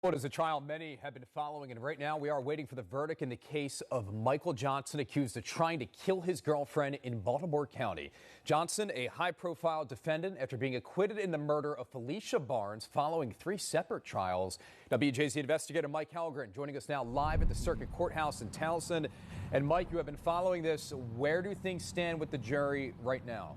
What is a trial many have been following, and right now we are waiting for the verdict in the case of Michael Johnson, accused of trying to kill his girlfriend in Baltimore County. Johnson, a high-profile defendant after being acquitted in the murder of Felicia Barnes following 3 separate trials. WJZ investigator Mike Halgren joining us now live at the Circuit Courthouse in Towson. And Mike, you have been following this. Where do things stand with the jury right now?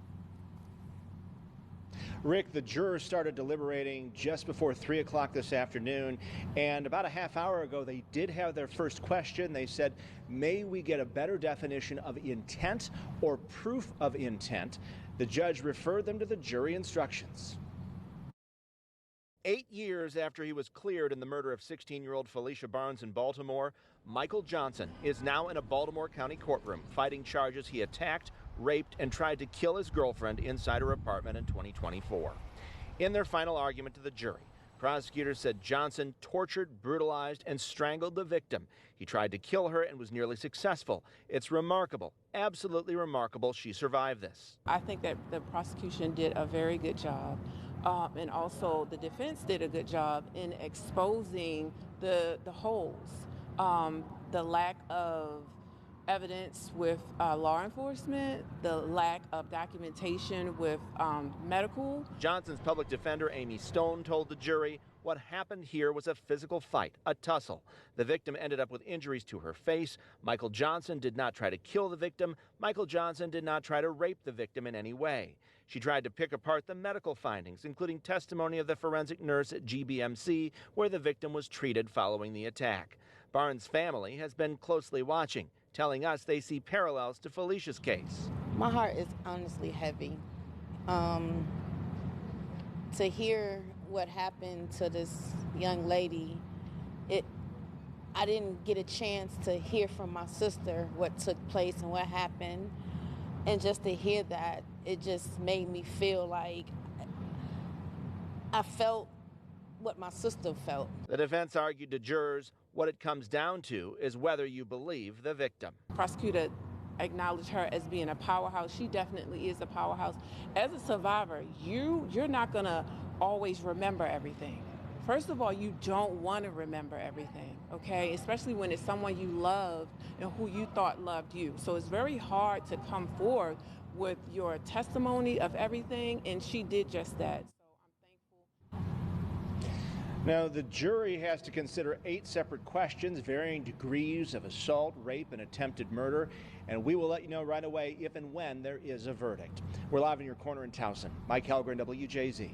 Rick, the jurors started deliberating just before 3 o'clock this afternoon, and about a half hour ago they did have their first question. They said, may we get a better definition of intent or proof of intent? The judge referred them to the jury instructions. 8 years after he was cleared in the murder of 16-year-old Felicia Barnes in Baltimore, Michael Johnson is now in a Baltimore County courtroom fighting charges he attacked, raped, and tried to kill his girlfriend inside her apartment in 2024. In their final argument to the jury, prosecutors said Johnson tortured, brutalized, and strangled the victim. He tried to kill her and was nearly successful. It's remarkable, absolutely remarkable she survived this. I think that the prosecution did a very good job. And also the defense did a good job in exposing the holes, the lack of evidence with law enforcement, the lack of documentation with medical. Johnson's public defender, Amy Stone, told the jury what happened here was a physical fight, a tussle. The victim ended up with injuries to her face. Michael Johnson did not try to kill the victim. Michael Johnson did not try to rape the victim in any way. She tried to pick apart the medical findings, including testimony of the forensic nurse at GBMC, where the victim was treated following the attack. Barnes' family has been closely watching, telling us they see parallels to Felicia's case. My heart is honestly heavy. To hear what happened to this young lady, I didn't get a chance to hear from my sister what took place and what happened. And just to hear that, it just made me feel like I felt what my sister felt. The defense argued to jurors what it comes down to is whether you believe the victim. Prosecutor acknowledged her as being a powerhouse. She definitely is a powerhouse. As a survivor, you're not going to always remember everything. First of all, you don't want to remember everything, okay? Especially when it's someone you loved and who you thought loved you. So it's very hard to come forward with your testimony of everything, and she did just that. So I'm thankful. Now, the jury has to consider 8 separate questions, varying degrees of assault, rape, and attempted murder, and we will let you know right away if and when there is a verdict. We're live in your corner in Towson. Mike Halgren, WJZ.